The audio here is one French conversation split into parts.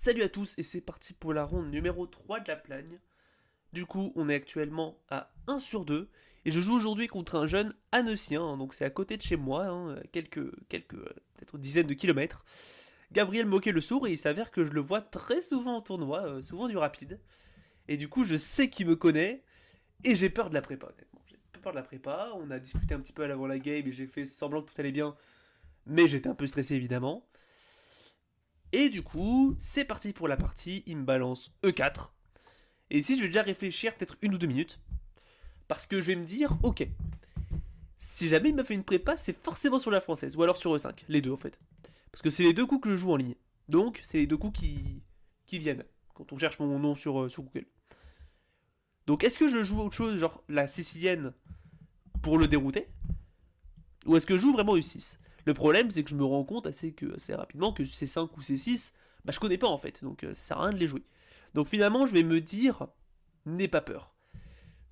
Salut à tous et c'est parti pour la ronde numéro 3 de la plagne. Du coup, on est actuellement à 1 sur 2 et je joue aujourd'hui contre un jeune Annecy, donc c'est à côté de chez moi, quelques peut-être dizaines de kilomètres. Gabriel Moquet-le-Sourd et il s'avère que je le vois très souvent en tournoi, souvent du rapide. Et du coup, je sais qu'il me connaît et j'ai peur de la prépa, honnêtement. J'ai peur de la prépa, on a discuté un petit peu à l'avant la game et j'ai fait semblant que tout allait bien, mais j'étais un peu stressé évidemment. Et du coup, c'est parti pour la partie, il me balance E4. Et ici, je vais déjà réfléchir peut-être 1 ou 2 minutes. Parce que je vais me dire, ok, si jamais il m'a fait une prépa, c'est forcément sur la française. Ou alors sur E5, les deux en fait. Parce que c'est les deux coups que je joue en ligne. Donc, c'est les deux coups qui viennent. Quand on cherche mon nom sur Google. Donc, est-ce que je joue autre chose, genre la sicilienne, pour le dérouter? Ou est-ce que je joue vraiment U6? Le problème, c'est que je me rends compte assez rapidement que C5 ou C6, bah, je connais pas en fait. Donc, ça sert à rien de les jouer. Donc, finalement, je vais me dire, n'aie pas peur.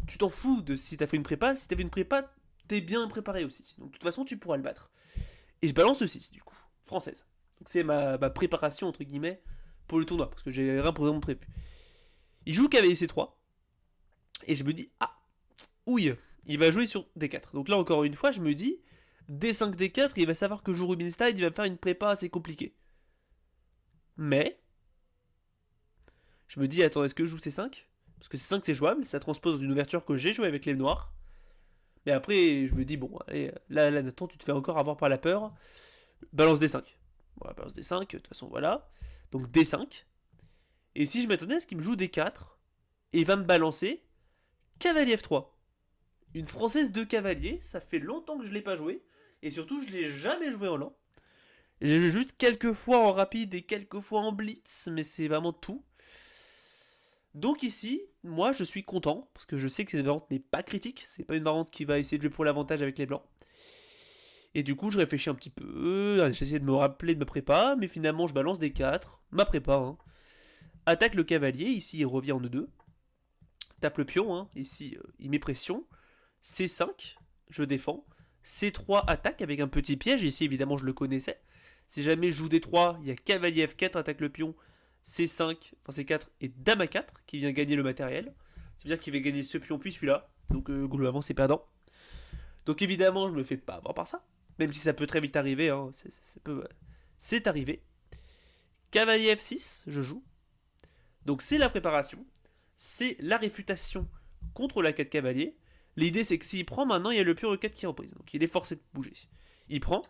Tu t'en fous de si t'as fait une prépa. Si t'as fait une prépa, t'es bien préparé aussi. Donc de toute façon, tu pourras le battre. Et je balance le 6 du coup, française. Donc c'est ma préparation, entre guillemets, pour le tournoi, parce que j'ai rien pour vraiment prévu. Il joue cavalier C3, et je me dis, ah, ouille, il va jouer sur D4. Donc là, encore une fois, je me dis, D5, D4, il va savoir que je joue Rubinstein, il va me faire une prépa assez compliquée. Mais, je me dis, attends, est-ce que je joue C5? Parce que C5 c'est jouable, ça transpose dans une ouverture que j'ai joué avec les noirs. Mais après, je me dis, bon, allez, là, Nathan, tu te fais encore avoir par la peur. Balance D5. Voilà, balance D5, de toute façon, voilà. Donc D5. Et si je m'attendais à ce qu'il me joue D4, et il va me balancer cavalier F3. Une française de cavalier, ça fait longtemps que je ne l'ai pas joué. Et surtout, je ne l'ai jamais joué en lent. J'ai joué juste quelques fois en rapide et quelques fois en blitz, mais c'est vraiment tout. Donc ici, moi je suis content, parce que je sais que cette variante n'est pas critique, c'est pas une variante qui va essayer de jouer pour l'avantage avec les blancs. Et du coup, je réfléchis un petit peu, j'essaie de me rappeler de ma prépa, mais finalement, je balance des 4, ma prépa, Attaque le cavalier, ici il revient en E2. Tape le pion, ici il met pression. C5, je défends. C3, attaque avec un petit piège, ici évidemment je le connaissais. Si jamais je joue D3, il y a cavalier F4, attaque le pion. C5, enfin C4 et dame A4 qui vient gagner le matériel. Ça veut dire qu'il va gagner ce pion puis celui-là. Donc globalement c'est perdant. Donc évidemment je me fais pas avoir par ça. Même si ça peut très vite arriver, c'est arrivé. Cavalier F6, je joue. Donc c'est la préparation. C'est la réfutation contre la 4 cavalier. L'idée c'est que s'il prend maintenant, il y a le pion E4 qui est en prise. Donc il est forcé de bouger. Il prend.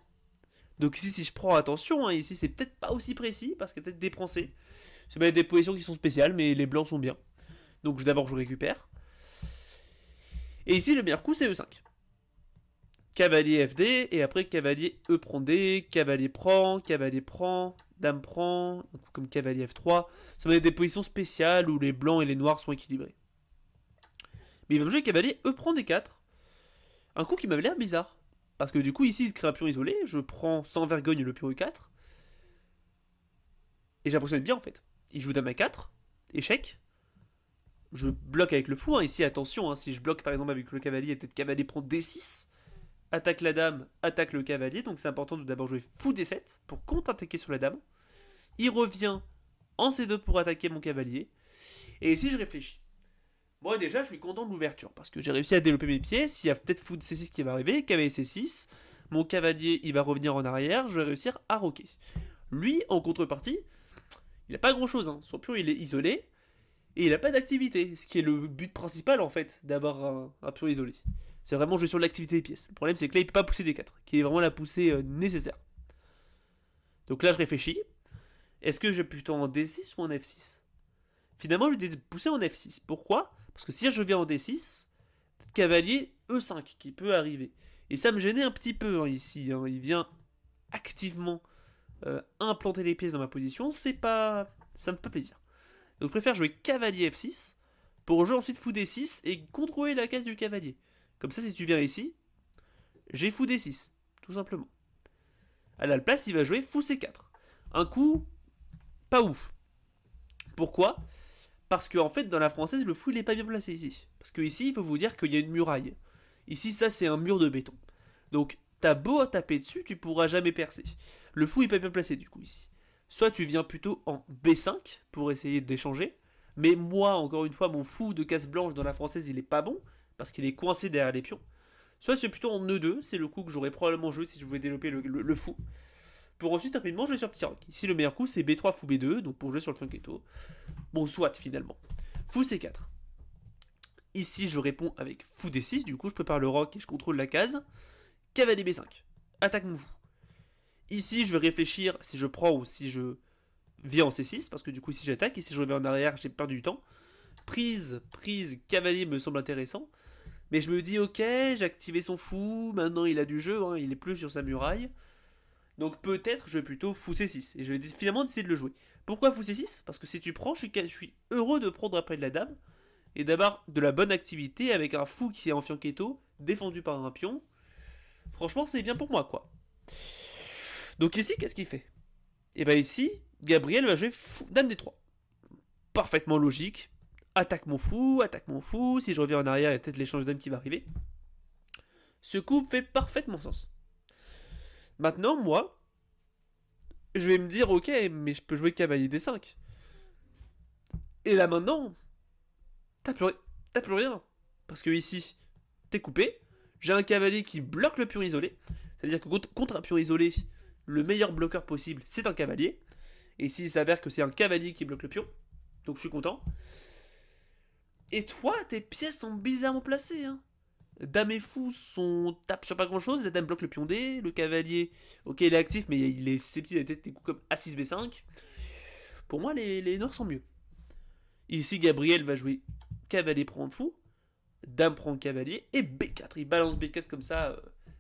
Donc ici si je prends attention, ici c'est peut-être pas aussi précis parce qu'il y a peut-être des Français. C'est des positions qui sont spéciales, mais les blancs sont bien. Donc d'abord je récupère. Et ici le meilleur coup c'est E5. Cavalier FD, et après cavalier E prend D, cavalier prend, dame prend, un coup comme cavalier F3. Ça va être des positions spéciales où les blancs et les noirs sont équilibrés. Mais il va me jouer cavalier E prend D4. Un coup qui m'avait l'air bizarre. Parce que du coup, ici, il se crée un pion isolé, je prends sans vergogne le pion E4. Et j'impressionne bien en fait. Il joue dame A4, échec. Je bloque avec le fou, ici attention, si je bloque par exemple avec le cavalier, peut-être cavalier prend D6. Attaque la dame, attaque le cavalier, donc c'est important de d'abord jouer fou D7 pour contre-attaquer sur la dame. Il revient en C2 pour attaquer mon cavalier. Et ici je réfléchis. Moi déjà je suis content de l'ouverture parce que j'ai réussi à développer mes pièces, il y a peut-être fou C6 qui va arriver, cavalier C6, mon cavalier il va revenir en arrière, je vais réussir à roquer. Lui en contrepartie, il n'a pas grand chose, son pion il est isolé et il n'a pas d'activité, ce qui est le but principal en fait d'avoir un pion isolé. C'est vraiment jouer sur l'activité des pièces. Le problème, c'est que là, il peut pas pousser des 4, qui est vraiment la poussée nécessaire. Donc là, je réfléchis. Est-ce que je vais plutôt en D6 ou en F6? Finalement, je vais pousser en F6. Pourquoi? Parce que si je viens en D6, cavalier E5 qui peut arriver. Et ça me gênait un petit peu ici. Il vient activement implanter les pièces dans ma position. C'est pas. Ça me fait pas plaisir. Donc je préfère jouer cavalier F6 pour jouer ensuite fou D6 et contrôler la case du cavalier. Comme ça, si tu viens ici, j'ai fou D6, tout simplement. À la place, il va jouer fou C4. Un coup, pas ouf. Pourquoi? Parce qu'en fait, dans la française, le fou, il est pas bien placé ici. Parce que ici, il faut vous dire qu'il y a une muraille. Ici, ça, c'est un mur de béton. Donc, t'as beau à taper dessus, tu pourras jamais percer. Le fou est pas bien placé, du coup, ici. soit tu viens plutôt en B5 pour essayer d'échanger. Mais moi, encore une fois, mon fou de casse blanche dans la française, il est pas bon, parce qu'il est coincé derrière les pions. Soit c'est plutôt en E2, c'est le coup que j'aurais probablement joué si je voulais développer le fou. Pour ensuite rapidement jouer sur petit roc. Ici le meilleur coup c'est B3 fou B2, donc pour jouer sur le Fianchetto. Bon, soit finalement. Fou C4. Ici je réponds avec fou D6, du coup je prépare le roc et je contrôle la case. Cavalier B5. Attaque mon fou. Ici je vais réfléchir si je prends ou si je viens en C6, parce que du coup si j'attaque et si je reviens en arrière j'ai perdu du temps. Prise, cavalier me semble intéressant. Mais je me dis ok, j'ai activé son fou, maintenant il a du jeu, hein, il est plus sur sa muraille. Donc peut-être je vais plutôt fou C6. Et je vais finalement décider de le jouer. Pourquoi fou C6? Parce que si tu prends, je suis heureux de prendre après de la dame. Et d'avoir de la bonne activité avec un fou qui est en fianchetto, défendu par un pion. Franchement, c'est bien pour moi, quoi. Donc ici, qu'est-ce qu'il fait? Et bien ici, Gabriel va jouer fou, dame D3. Parfaitement logique. Attaque mon fou. Si je reviens en arrière, il y a peut-être l'échange de dame qui va arriver. Ce coup fait parfaitement sens. Maintenant, moi, je vais me dire, ok, mais je peux jouer cavalier D5. Et là maintenant, t'as plus rien. Parce que ici, t'es coupé. J'ai un cavalier qui bloque le pion isolé. C'est-à-dire que contre un pion isolé, le meilleur bloqueur possible, c'est un cavalier. Et ici, il s'avère que c'est un cavalier qui bloque le pion. Donc je suis content. Et toi, tes pièces sont bizarrement placées. Hein. Dame et fou tape sur pas grand chose. La dame bloque le pion D. Le cavalier, ok, il est actif, mais il est susceptible d'être des coups comme A6, B5. Pour moi, les noirs sont mieux. Ici, Gabriel va jouer cavalier prend fou. Dame prend cavalier. Et B4. Il balance B4 comme ça,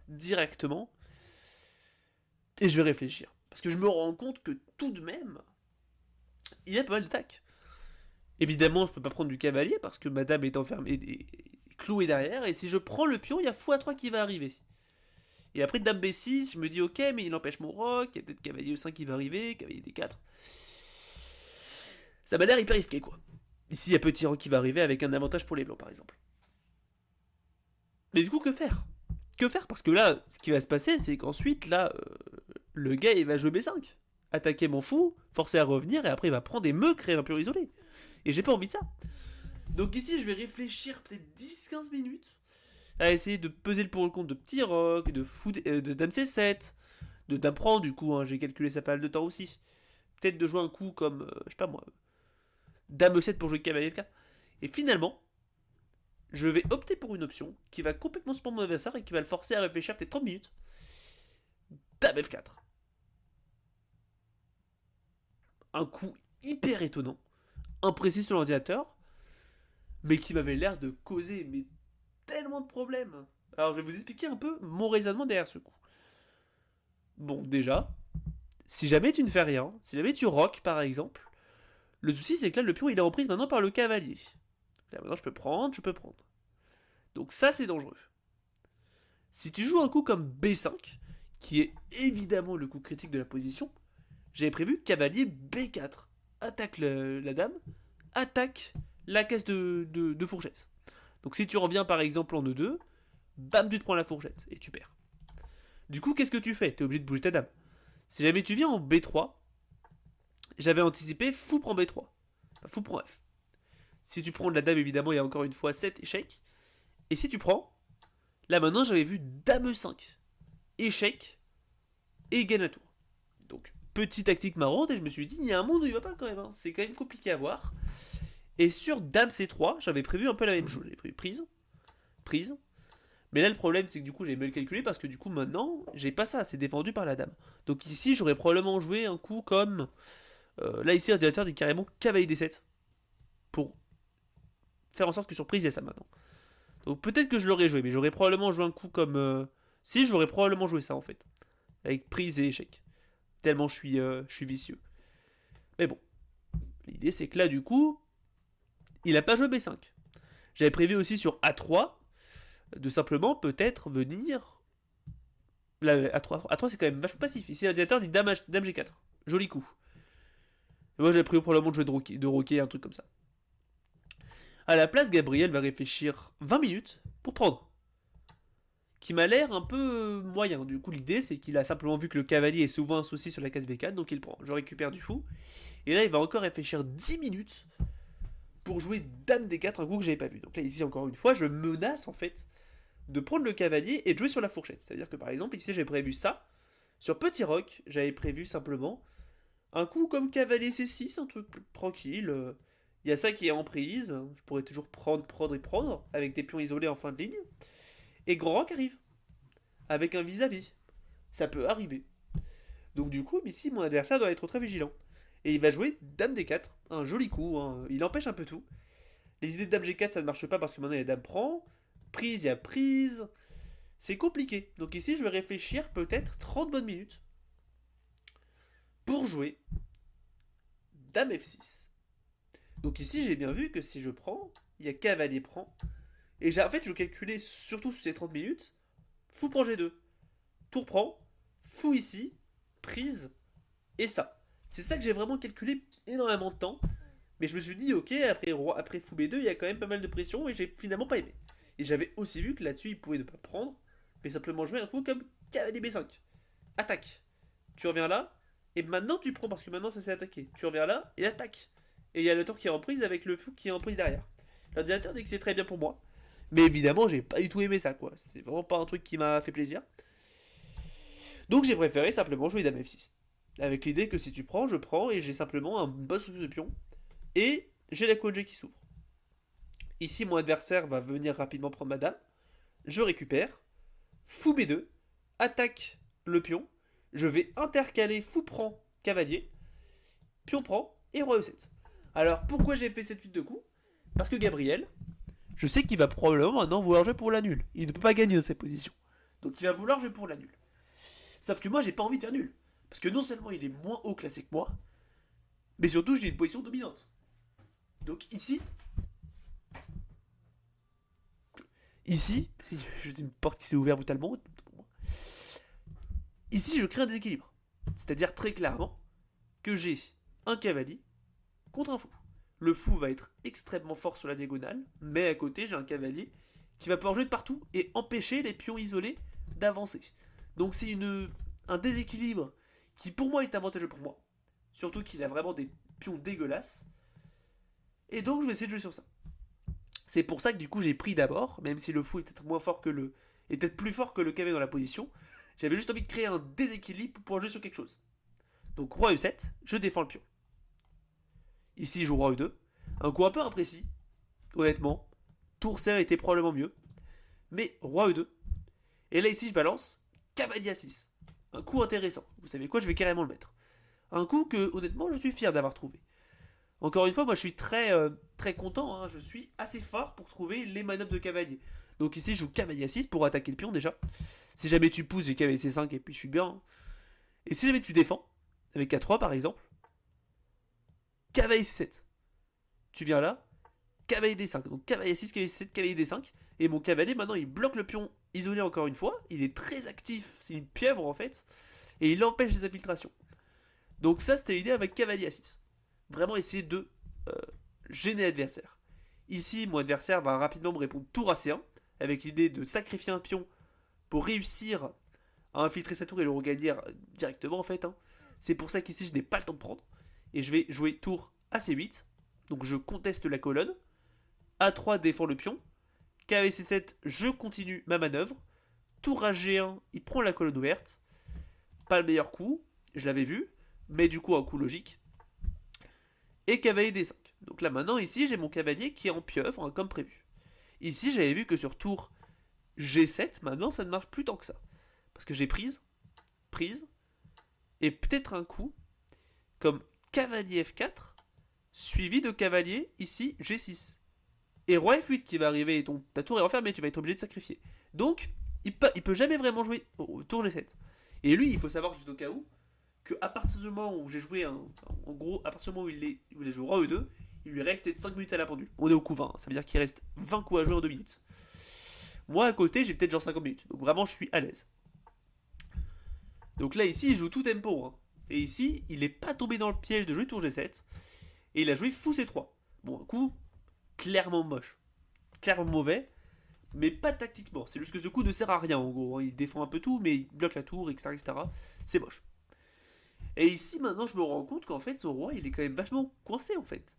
directement. Et je vais réfléchir. Parce que je me rends compte que tout de même, il y a pas mal d'attaques. Évidemment, je peux pas prendre du cavalier parce que madame est enfermée et clouée derrière. Et si je prends le pion, il y a fou A3 qui va arriver. Et après dame B6, je me dis ok, mais il empêche mon roc. Il y a peut-être cavalier E5 qui va arriver, cavalier D4. Ça m'a l'air hyper risqué quoi. Ici, il y a petit roc qui va arriver avec un avantage pour les blancs par exemple. Mais du coup, que faire? Que faire? Parce que là, ce qui va se passer, c'est qu'ensuite, là, le gars, il va jouer B5. Attaquer mon fou, forcer à revenir, et après, il va prendre et me créer un pion isolé. Et j'ai pas envie de ça. Donc ici, je vais réfléchir peut-être 10-15 minutes à essayer de peser le pour et le contre de petit roc, de dame C7, de dame prend, du coup, hein, j'ai calculé ça pas mal de temps aussi. Peut-être de jouer un coup comme, je sais pas moi, dame E7 pour jouer cavalier F4. Et finalement, je vais opter pour une option qui va complètement se prendre mon adversaire et qui va le forcer à réfléchir peut-être 30 minutes. Dame F4. Un coup hyper étonnant, imprécis sur l'ordinateur, mais qui m'avait l'air de causer mais tellement de problèmes. Alors je vais vous expliquer un peu mon raisonnement derrière ce coup. Bon, déjà, si jamais tu ne fais rien, si jamais tu rock par exemple, le souci c'est que là le pion il est repris maintenant par le cavalier. Là maintenant je peux prendre, Donc ça c'est dangereux. Si tu joues un coup comme B5, qui est évidemment le coup critique de la position, j'avais prévu cavalier B4. Attaque la dame, attaque la caisse de fourchette. Donc si tu reviens par exemple en E2, bam, tu te prends la fourchette et tu perds. Du coup, qu'est-ce que tu fais? T'es obligé de bouger ta dame. Si jamais tu viens en B3, j'avais anticipé fou prend B3. Enfin, fou prend F. Si tu prends de la dame, évidemment, il y a encore une fois 7 échecs. Et si tu prends, là maintenant j'avais vu dame E5. Échec et gagne à tour. Donc, petite tactique marrante, et je me suis dit, il y a un monde où il va pas quand même. Hein. C'est quand même compliqué à voir. Et sur dame C3, j'avais prévu un peu la même chose. J'avais prévu prise. Mais là, le problème, c'est que du coup, j'avais mal calculé parce que du coup, maintenant, j'ai pas ça. C'est défendu par la dame. Donc ici, j'aurais probablement joué un coup comme. Là, ici, l'ordinateur dit carrément cavalier D7. Pour faire en sorte que sur prise, il y a ça maintenant. Donc peut-être que je l'aurais joué, mais j'aurais probablement joué un coup comme. Si, j'aurais probablement joué ça en fait. Avec prise et échec. Tellement je suis vicieux. Mais bon. L'idée, c'est que là, du coup, il a pas joué B5. J'avais prévu aussi sur A3 de simplement peut-être venir. Là, A3 c'est quand même vachement passif. Ici, l'ordinateur dit dame G4. Joli coup. Et moi, j'avais prévu probablement de jouer de roquet, un truc comme ça. À la place, Gabriel va réfléchir 20 minutes pour prendre. qui m'a l'air un peu moyen. Du coup, l'idée, c'est qu'il a simplement vu que le cavalier est souvent associé sur la case B4, donc il prend. Je récupère du fou. Et là, il va encore réfléchir 10 minutes pour jouer Dame D4, un coup que j'avais pas vu. Donc là, ici, encore une fois, je menace, en fait, de prendre le cavalier et de jouer sur la fourchette. C'est-à-dire que, par exemple, ici, j'ai prévu ça. Sur Petit Roc, j'avais prévu simplement un coup comme cavalier C6, un truc tranquille. Il y a ça qui est en prise. Je pourrais toujours prendre, prendre et prendre, avec des pions isolés en fin de ligne. Et Grand Roc arrive, avec un vis-à-vis. Ça peut arriver. Donc du coup, ici, mon adversaire doit être très vigilant. Et il va jouer Dame D4, un joli coup, hein. Il empêche un peu tout. Les idées de Dame G4, ça ne marche pas parce que maintenant il y a Dame prend. Prise, il y a prise. C'est compliqué. Donc ici, je vais réfléchir peut-être 30 bonnes minutes pour jouer Dame F6. Donc ici, j'ai bien vu que si je prends, il y a cavalier prend. Et en fait, je calculais surtout sur ces 30 minutes, fou prend G2, tour prend, fou ici, prise, et ça. C'est ça que j'ai vraiment calculé énormément de temps. Mais je me suis dit, ok, après fou B2, il y a quand même pas mal de pression et j'ai finalement pas aimé. Et j'avais aussi vu que là-dessus, il pouvait ne pas prendre, mais simplement jouer un coup comme cavalier B5. Attaque. Tu reviens là, et maintenant tu prends parce que maintenant ça s'est attaqué. Tu reviens là, et attaque. Et il y a le tour qui est en prise avec le fou qui est en prise derrière. L'ordinateur dit que c'est très bien pour moi. Mais évidemment, j'ai pas du tout aimé ça, quoi. C'est vraiment pas un truc qui m'a fait plaisir. Donc j'ai préféré simplement jouer Dame F6. Avec l'idée que si tu prends, je prends, et j'ai simplement un bon souffle de pion. Et j'ai la Queen G qui s'ouvre. Ici, mon adversaire va venir rapidement prendre ma dame. Je récupère. Fou B2. Attaque le pion. Je vais intercaler fou prend cavalier. Pion prend et roi E7. Alors pourquoi j'ai fait cette suite de coups? Parce que Gabriel, je sais qu'il va probablement maintenant vouloir jouer pour la nulle. Il ne peut pas gagner dans cette position. Donc il va vouloir jouer pour la nulle. Sauf que moi j'ai pas envie de faire nul. Parce que non seulement il est moins haut classé que moi, mais surtout j'ai une position dominante. Donc ici, j'ai une porte qui s'est ouverte brutalement. Ici je crée un déséquilibre. C'est-à-dire très clairement que j'ai un cavalier contre un fou. Le fou va être extrêmement fort sur la diagonale, mais à côté j'ai un cavalier qui va pouvoir jouer de partout et empêcher les pions isolés d'avancer. Donc c'est un déséquilibre qui pour moi est avantageux pour moi. Surtout qu'il a vraiment des pions dégueulasses. Et donc je vais essayer de jouer sur ça. C'est pour ça que du coup j'ai pris d'abord, même si le fou est peut-être moins fort que le. Est peut-être plus fort que le cavalier dans la position. J'avais juste envie de créer un déséquilibre pour pouvoir jouer sur quelque chose. Donc roi E7, je défends le pion. Ici je joue roi E2. Un coup un peu imprécis, honnêtement. Tour serre était probablement mieux. Mais roi E2. Et là ici je balance cavalier A6. Un coup intéressant. Vous savez quoi, je vais carrément le mettre. Un coup que honnêtement je suis fier d'avoir trouvé. Encore une fois, moi je suis très content, hein. Je suis assez fort pour trouver les manœuvres de cavalier. Donc ici je joue cavalier A6 pour attaquer le pion déjà. Si jamais tu pousses, j'ai cavalier C5 et puis je suis bien. Et si jamais tu défends, avec A3 par exemple, cavalier C7. Tu viens là, cavalier D5. Donc cavalier A6, cavalier C7, cavalier D5. Et mon cavalier maintenant il bloque le pion isolé encore une fois. Il est très actif, c'est une pieuvre en fait. Et il empêche les infiltrations. Donc ça c'était l'idée avec cavalier A6. Vraiment essayer de gêner l'adversaire. Ici, mon adversaire va rapidement me répondre tour AC1, avec l'idée de sacrifier un pion pour réussir à infiltrer sa tour et le regagner directement en fait, hein. C'est pour ça qu'ici je n'ai pas le temps de prendre. Et je vais jouer tour AC8, donc je conteste la colonne. A3 défend le pion. Cavalier C7, je continue ma manœuvre. Tour H1, il prend la colonne ouverte. Pas le meilleur coup, je l'avais vu, mais du coup un coup logique. Et cavalier D5. Donc là maintenant ici j'ai mon cavalier qui est en pieuvre, hein, comme prévu. Ici j'avais vu que sur tour G7, maintenant ça ne marche plus tant que ça. Parce que j'ai prise, et peut-être un coup comme cavalier F4, suivi de cavalier ici G6. Et roi F8 qui va arriver, et ta tour est enfermée, tu vas être obligé de sacrifier. Donc il peut jamais vraiment jouer au tour G7. Et lui il faut savoir juste au cas où, que à partir du moment où j'ai joué, en gros, à partir du moment où il a joué roi E2, il lui reste peut-être 5 minutes à la pendule. On est au coup 20, ça veut dire qu'il reste 20 coups à jouer en 2 minutes. Moi à côté, j'ai peut-être genre 50 minutes, donc vraiment je suis à l'aise. Donc là ici, il joue tout tempo, hein. Et ici, il n'est pas tombé dans le piège de jouer tour G7, et il a joué fou C3. Bon, un coup clairement moche, clairement mauvais, mais pas tactiquement. C'est juste que ce coup ne sert à rien en gros. Il défend un peu tout, mais il bloque la tour, etc. etc. C'est moche. Et ici, maintenant, je me rends compte qu'en fait, son roi, il est quand même vachement coincé en fait.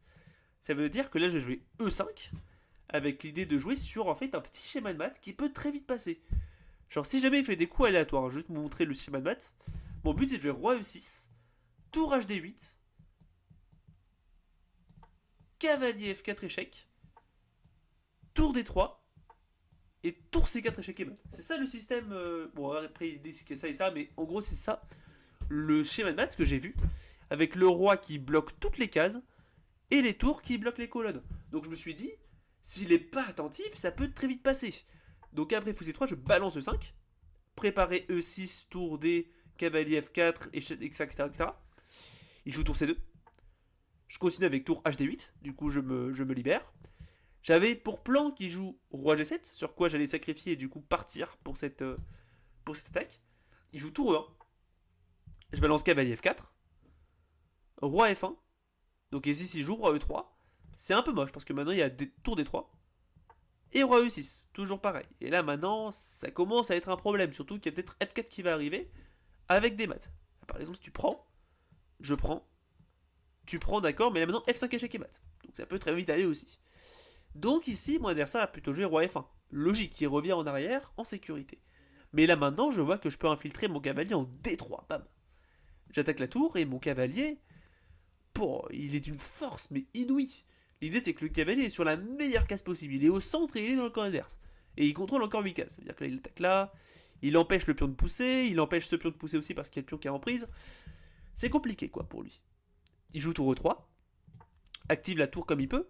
Ça veut dire que là, je vais jouer E5 avec l'idée de jouer sur en fait un petit schéma de maths qui peut très vite passer. Genre, si jamais il fait des coups aléatoires, juste vous montrer le schéma de maths, mon but c'est de jouer roi E6, tour HD8, cavalier F4 échec, tour D3 et tour C4 échec et mat. C'est ça le système. Bon, après, il dit que ça et ça, mais en gros, c'est ça le schéma de maths que j'ai vu, avec le roi qui bloque toutes les cases et les tours qui bloquent les colonnes. Donc je me suis dit, s'il est pas attentif, ça peut très vite passer. Donc après fou C3, je balance E5, préparer E6, tour D, cavalier F4, etc. etc. Il joue tour C2. Je continue avec tour HD8, du coup je me libère. J'avais pour plan qu'il joue roi G7, sur quoi j'allais sacrifier et du coup partir pour cette attaque. Il joue tour E1. Je balance cavalier F4. Roi F1. Donc ici, s'il joue roi E3, c'est un peu moche parce que maintenant il y a des tours D3. Et roi E6, toujours pareil. Et là maintenant, ça commence à être un problème, surtout qu'il y a peut-être F4 qui va arriver avec des maths. Par exemple, si tu prends, je prends, tu prends, d'accord, mais là maintenant F5 échec et mat. Donc ça peut très vite aller aussi. Donc ici, mon adversaire a plutôt joué roi F1. Logique, il revient en arrière en sécurité. Mais là maintenant, je vois que je peux infiltrer mon cavalier en D3. Bam. J'attaque la tour et mon cavalier, bon, il est d'une force mais inouïe. L'idée c'est que le cavalier est sur la meilleure case possible. Il est au centre et il est dans le camp adverse. Et il contrôle encore 8 cases. Ça veut dire que là il attaque là, il empêche le pion de pousser, il empêche ce pion de pousser aussi parce qu'il y a le pion qui est en prise. C'est compliqué quoi pour lui. Il joue tour E3, active la tour comme il peut.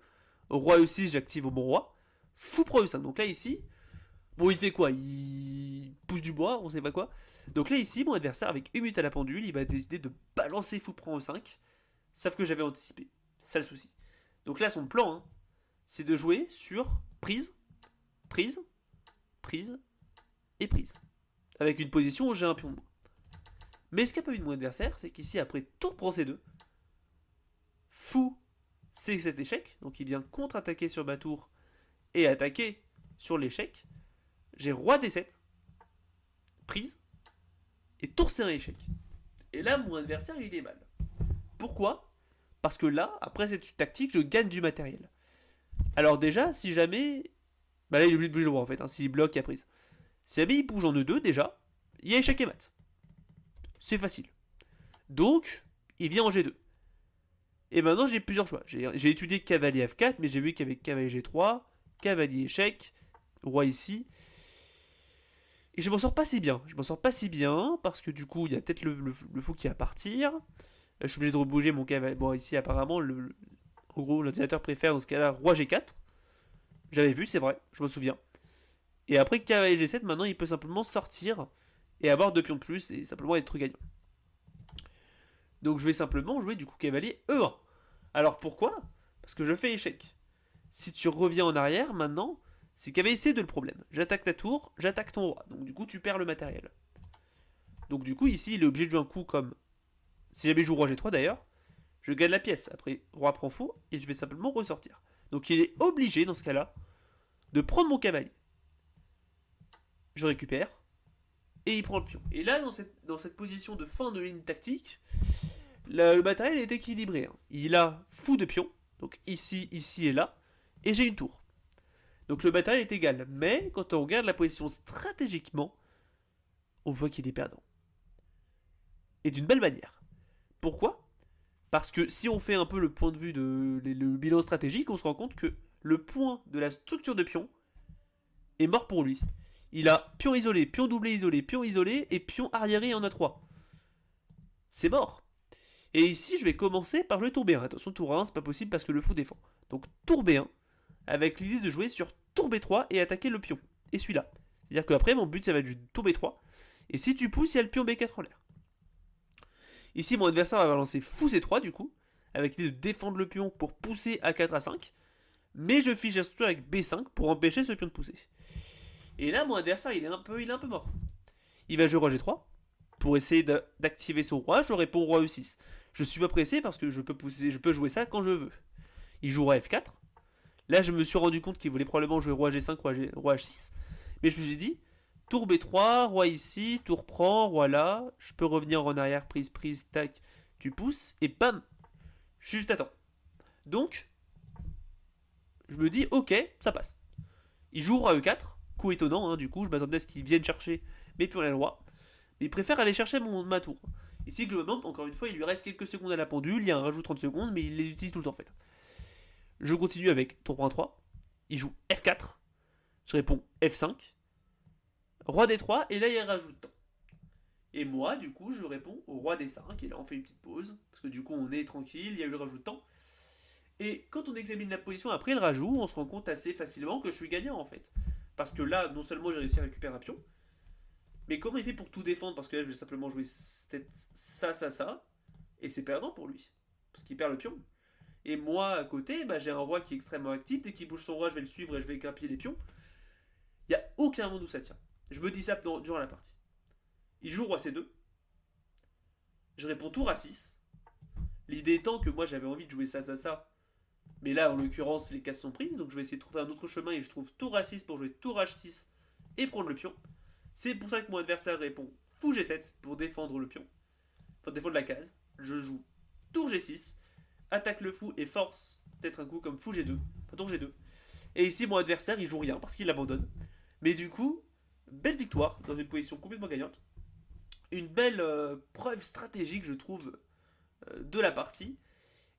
Roi E6, j'active au bon roi. Fou pro E5. Donc là ici, bon il fait quoi? Il pousse du bois, on sait pas quoi. Donc là ici, mon adversaire avec une minute à la pendule, il va décider de balancer fou prend E5. Sauf que j'avais anticipé. C'est ça le souci. Donc là, son plan, hein, c'est de jouer sur prise, prise, prise et prise. Avec une position où j'ai un pion de moins. Mais ce qu'a pas vu de mon adversaire, c'est qu'ici, après tour prend C2, fou, c'est cet échec. Donc il vient contre-attaquer sur ma tour et attaquer sur l'échec. J'ai roi D7, prise, et tour C1 échec. Et là, mon adversaire, il est mal. Pourquoi? Parce que là, après cette tactique, je gagne du matériel. Alors déjà, si jamais... Bah là, il est obligé de bouger le roi en fait, hein, s'il bloque, il y a prise. Si jamais il bouge en E2, déjà, il y a échec et mat. C'est facile. Donc, il vient en G2. Et maintenant, j'ai plusieurs choix. J'ai étudié cavalier F4, mais j'ai vu qu'il y avait cavalier G3, cavalier échec, roi ici. Et je m'en sors pas si bien. Je m'en sors pas si bien, parce que du coup, il y a peut-être le fou qui va partir. Je suis obligé de rebouger mon cavalier. Bon, ici, apparemment, en gros, l'ordinateur préfère dans ce cas-là roi G4. J'avais vu, c'est vrai, je me souviens. Et après cavalier G7, maintenant, il peut simplement sortir et avoir 2 pions de plus et simplement être gagnant. Donc je vais simplement jouer du coup cavalier E1. Alors pourquoi? Parce que je fais échec. Si tu reviens en arrière, maintenant, c'est cavalier C2 le problème. J'attaque ta tour, j'attaque ton roi. Donc du coup, tu perds le matériel. Donc du coup, ici, il est obligé de jouer un coup comme... Si jamais je joue roi G3 d'ailleurs, je gagne la pièce. Après, roi prend fou et je vais simplement ressortir. Donc il est obligé, dans ce cas-là, de prendre mon cavalier. Je récupère et il prend le pion. Et là, dans cette position de fin de ligne tactique, le matériel est équilibré. Hein. Il a fou de pion, donc ici, ici et là, et j'ai une tour. Donc le matériel est égal. Mais quand on regarde la position stratégiquement, on voit qu'il est perdant. Et d'une belle manière. Pourquoi? Parce que si on fait un peu le point de vue le bilan stratégique, on se rend compte que le point de la structure de pion est mort pour lui. Il a pion isolé, pion isolé et pion arriéré en A3. C'est mort. Et ici, je vais commencer par jouer tour B1. Attention, tour A1, c'est pas possible parce que le fou défend. Donc tour B1, avec l'idée de jouer sur tour B3 et attaquer le pion. Et celui-là. C'est-à-dire qu'après, mon but, ça va être du tour B3. Et si tu pousses, il y a le pion B4 en l'air. Ici, mon adversaire va balancer fou C3, du coup, avec l'idée de défendre le pion pour pousser A4 A5. Mais je fiche la structure avec B5 pour empêcher ce pion de pousser. Et là, mon adversaire, il est un peu mort. Il va jouer roi G3 pour essayer d'activer son roi. Je réponds roi E6. Je suis pas pressé parce que je peux jouer ça quand je veux. Il joue roi F4. Là, je me suis rendu compte qu'il voulait probablement jouer roi G5, roi H6. Mais je me suis dit, tour B3, roi ici, tour prend, roi là. Je peux revenir en arrière, prise, prise, tac, tu pousses, et bam, je suis juste à temps. Donc, je me dis, ok, ça passe. Il joue roi E4, coup étonnant, hein, du coup, je m'attendais à ce qu'il vienne chercher mes pions et le roi. Mais il préfère aller chercher ma tour. Ici, globalement, encore une fois, il lui reste quelques secondes à la pendule, il y a un rajout 30 secondes, mais il les utilise tout le temps en fait. Je continue avec tour prend 3, il joue F4, je réponds F5, roi D3, et là il rajoute temps. Et moi, du coup, je réponds au roi D5, et là on fait une petite pause, parce que du coup on est tranquille, il y a eu le rajout de temps. Et quand on examine la position après le rajout, on se rend compte assez facilement que je suis gagnant en fait. Parce que là, non seulement j'ai réussi à récupérer un pion, mais comment il fait pour tout défendre? Parce que là, je vais simplement jouer ça, et c'est perdant pour lui. Parce qu'il perd le pion. Et moi, à côté, bah, j'ai un roi qui est extrêmement actif. Dès qu'il bouge son roi, je vais le suivre et je vais grappiller les pions. Il n'y a aucun monde où ça tient. Je me dis ça durant la partie. Il joue roi C2. Je réponds tour A6. L'idée étant que moi, j'avais envie de jouer ça. Mais là, en l'occurrence, les cases sont prises. Donc je vais essayer de trouver un autre chemin et je trouve tour A6 pour jouer tour H6 et prendre le pion. C'est pour ça que mon adversaire répond fou G7 pour défendre le pion. Pour défendre la case. Je joue tour G6, attaque le fou et force peut-être un coup comme fou G2, enfin tour G2. Et ici, mon adversaire, il joue rien parce qu'il abandonne. Mais du coup, belle victoire dans une position complètement gagnante. Une belle preuve stratégique, je trouve, de la partie.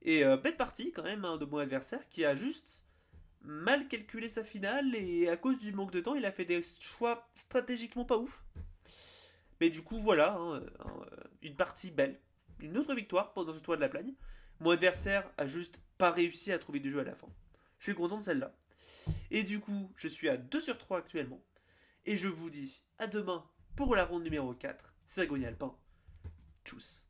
Et belle partie quand même hein, de mon adversaire qui a juste mal calculé sa finale et à cause du manque de temps, il a fait des choix stratégiquement pas ouf. Mais du coup, voilà, une partie belle. Une autre victoire pendant ce toit de la Plagne. Mon adversaire a juste pas réussi à trouver du jeu à la fin. Je suis content de celle-là. Et du coup, je suis à 2 sur 3 actuellement. Et je vous dis à demain pour la ronde numéro 4. C'est Alpin. Tchuss.